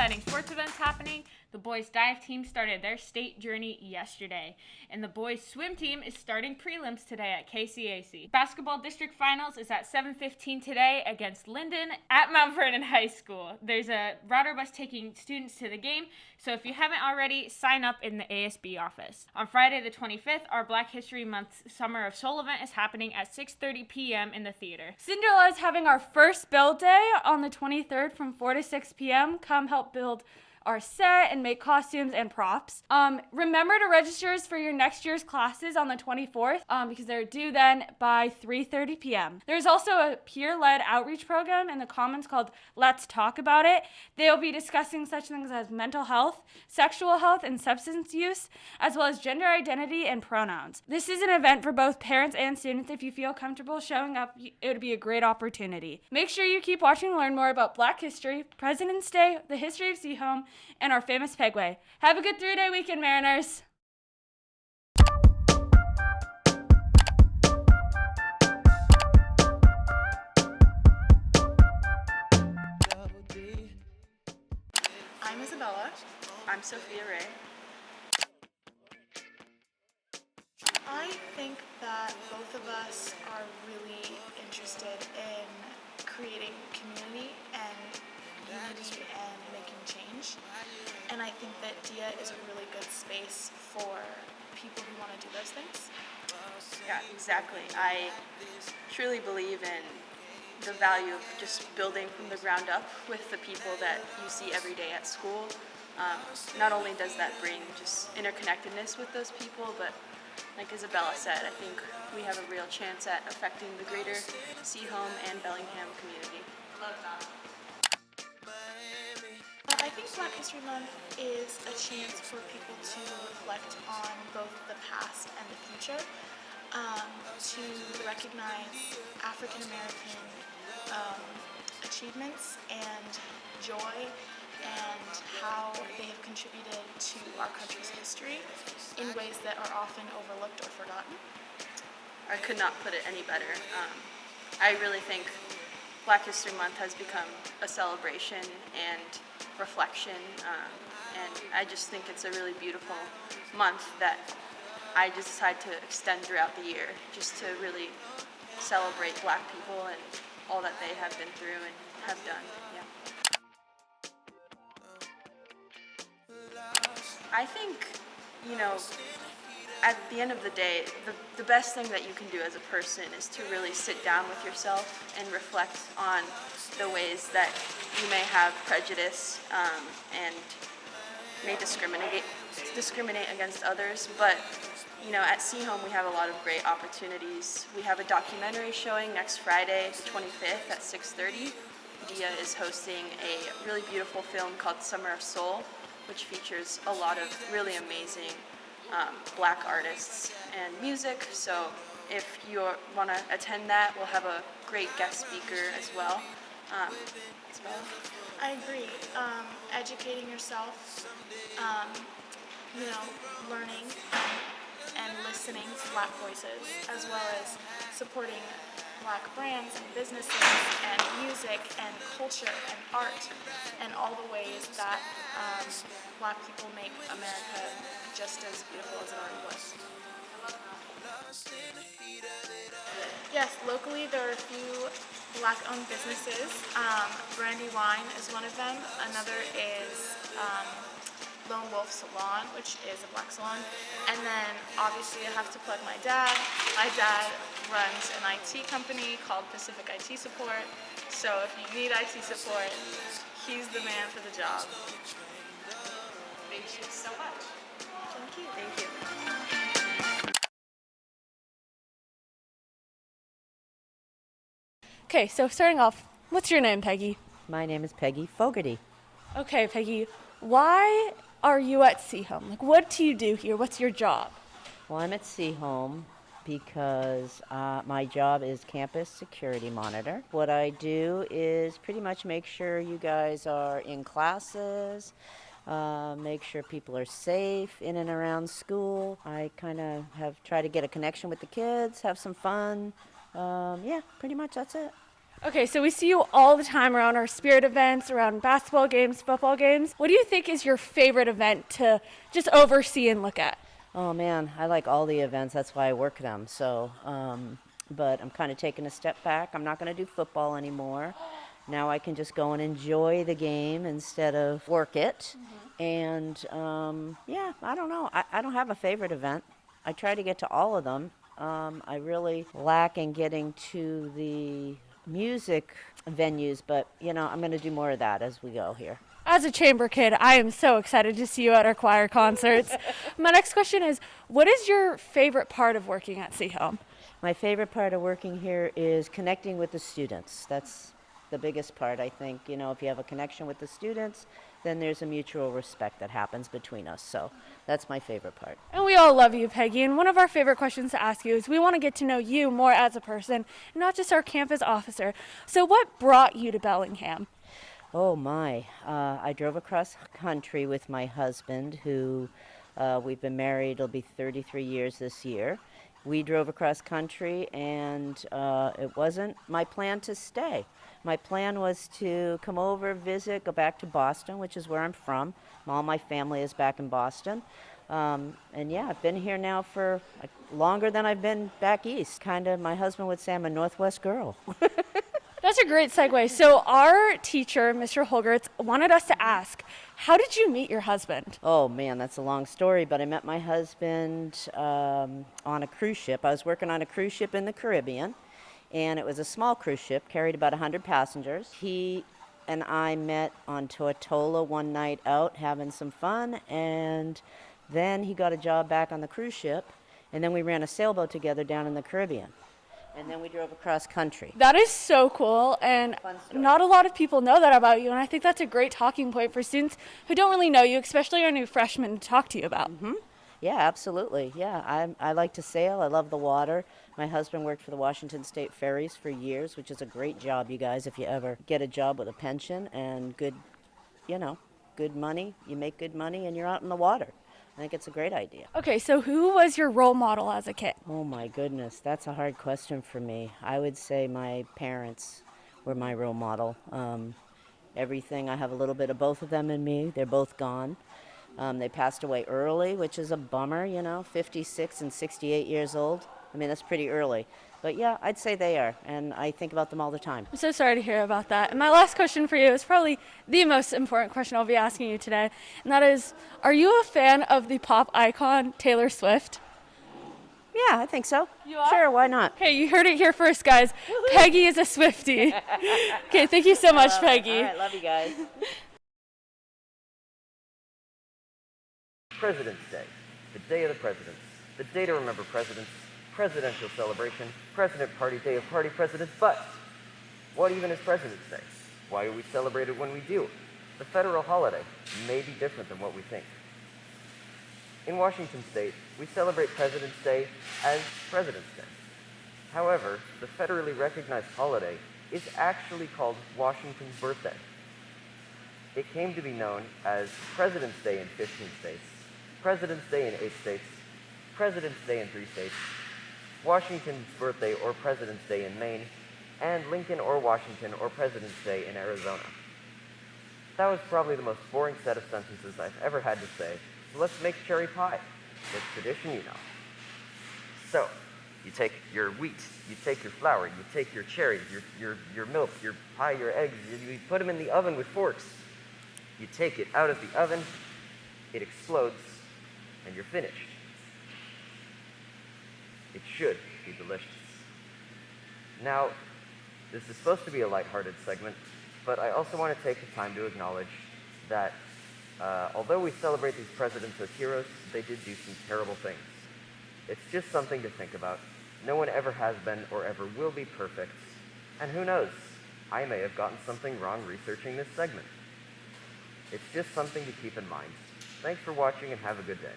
exciting sports events happening. The boys dive team started their state journey yesterday, and the boys swim team is starting prelims today at KCAC. Basketball district finals is at 7:15 today against Linden at Mount Vernon High School. There's a router bus taking students to the game, so if you haven't already, sign up in the ASB office. On Friday the 25th, our Black History Month Summer of Soul event is happening at 6:30 p.m. in the theater. Cinderella is having our first build day on the 23rd from 4 to 6 p.m. Come help build our set and make costumes and props. Remember to register for your next year's classes on the 24th because they're due then by 3:30 p.m. There's also a peer-led outreach program in the Commons called Let's Talk About It. They'll be discussing such things as mental health, sexual health, and substance use, as well as gender identity and pronouns. This is an event for both parents and students. If you feel comfortable showing up, it would be a great opportunity. Make sure you keep watching to learn more about Black history, President's Day, the history of Seahome, and our famous Pegway. Have a good 3-day weekend, Mariners! I'm Isabella. I'm Sophia Ray. I think that both of us are really interested in creating community and unity and making change. And I think that DIA is a really good space for people who want to do those things. Yeah, exactly. I truly believe in the value of just building from the ground up with the people that you see every day at school. Not only does that bring just interconnectedness with those people, but like Isabella said, I think we have a real chance at affecting the greater Seahome and Bellingham community. Love that. I think Black History Month is a chance for people to reflect on both the past and the future, to recognize African American achievements and joy and how they have contributed to our country's history in ways that are often overlooked or forgotten. I could not put it any better. I really think Black History Month has become a celebration and reflection, and I just think it's a really beautiful month that I just decided to extend throughout the year, just to really celebrate Black people and all that they have been through and have done. Yeah. I think, at the end of the day, the best thing that you can do as a person is to really sit down with yourself and reflect on the ways that you may have prejudice and may discriminate against others. But, at Seahome we have a lot of great opportunities. We have a documentary showing next Friday, the 25th at 6:30. DIA is hosting a really beautiful film called Summer of Soul, which features a lot of really amazing Black artists and music. So if you want to attend that, we'll have a great guest speaker as well. I agree. Educating yourself, learning and listening to Black voices, as well as supporting Black brands and businesses and music and culture and art and all the ways that Black people make America just as beautiful as it already was. Yes, locally there are a few Black-owned businesses. Brandy Wine is one of them. Another is Lone Wolf Salon, which is a Black salon. And then obviously I have to plug my dad. My dad runs an IT company called Pacific IT Support. So if you need IT support, he's the man for the job. Thank you so much. Thank you. Thank you. Okay, so starting off, what's your name, Peggy? My name is Peggy Fogarty. Okay, Peggy, why are you at Seahome? Like, what do you do here? What's your job? Well, I'm at Seahome because my job is campus security monitor. What I do is pretty much make sure you guys are in classes, make sure people are safe in and around school. I kind of have tried to get a connection with the kids, have some fun. Yeah, pretty much that's it. Okay, so we see you all the time around our spirit events, around basketball games, football games. What do you think is your favorite event to just oversee and look at? Oh man, I like all the events. That's why I work them. But I'm kind of taking a step back. I'm not going to do football anymore. Now I can just go and enjoy the game instead of work it. And yeah, I don't know. I don't have a favorite event. I try to get to all of them. I really lack in getting to the music venues, but I'm going to do more of that as we go here. As a chamber kid, I am so excited to see you at our choir concerts. My next question is, what is your favorite part of working at Seahome? My favorite part of working here is connecting with the students. That's the biggest part, I think. If you have a connection with the students, then there's a mutual respect that happens between us. So that's my favorite part. And we all love you, Peggy. And one of our favorite questions to ask you is we want to get to know you more as a person, not just our campus officer. So what brought you to Bellingham? Oh my, I drove across country with my husband who we've been married, it'll be 33 years this year. We drove across country and it wasn't my plan to stay. My plan was to come over, visit, go back to Boston, which is where I'm from. All my family is back in Boston. And yeah, I've been here now for longer than I've been back east. Kind of, my husband would say I'm a Northwest girl. That's a great segue. So our teacher, Mr. Holgertz, wanted us to ask, how did you meet your husband? Oh man, that's a long story, but I met my husband on a cruise ship. I was working on a cruise ship in the Caribbean, and it was a small cruise ship, carried about 100 passengers. He and I met on Tortola one night out having some fun, and then he got a job back on the cruise ship, and then we ran a sailboat together down in the Caribbean. And then we drove across country. That is so cool, and not a lot of people know that about you, and I think that's a great talking point for students who don't really know you, especially our new freshmen, to talk to you about. Mm-hmm. Yeah, absolutely. Yeah, I like to sail. I love the water. My husband worked for the Washington State Ferries for years, which is a great job, you guys, if you ever get a job with a pension and good money. You make good money and you're out in the water. I think it's a great idea. Okay, so who was your role model as a kid? Oh my goodness, that's a hard question for me. I would say my parents were my role model. Everything, I have a little bit of both of them in me. They're both gone. They passed away early, which is a bummer, 56 and 68 years old. I mean, that's pretty early. But yeah, I'd say they are, and I think about them all the time. I'm so sorry to hear about that. And my last question for you is probably the most important question I'll be asking you today, and that is, are you a fan of the pop icon Taylor Swift? Yeah, I think so. You are? Sure, why not? Okay, you heard it here first, guys. Peggy is a Swiftie. Okay, thank you so much, Peggy. All right, love you guys. President's Day, the day of the presidents, the day to remember presidents, presidential celebration, President Party, Day of Party Presidents, but what even is President's Day? Why do we celebrate it when we do? The federal holiday may be different than what we think. In Washington State, we celebrate President's Day as President's Day. However, the federally recognized holiday is actually called Washington's Birthday. It came to be known as President's Day in 15 states, President's Day in 8 states, President's Day in 3 states, Washington's Birthday or President's Day in Maine, and Lincoln or Washington or President's Day in Arizona. That was probably the most boring set of sentences I've ever had to say, so let's make cherry pie. It's tradition, you know. So, you take your wheat, you take your flour, you take your cherries, your milk, your pie, your eggs, you put them in the oven with forks. You take it out of the oven, it explodes, and you're finished. It should be delicious. Now, this is supposed to be a lighthearted segment, but I also want to take the time to acknowledge that although we celebrate these presidents as heroes, they did do some terrible things. It's just something to think about. No one ever has been or ever will be perfect, and who knows, I may have gotten something wrong researching this segment. It's just something to keep in mind. Thanks for watching and have a good day.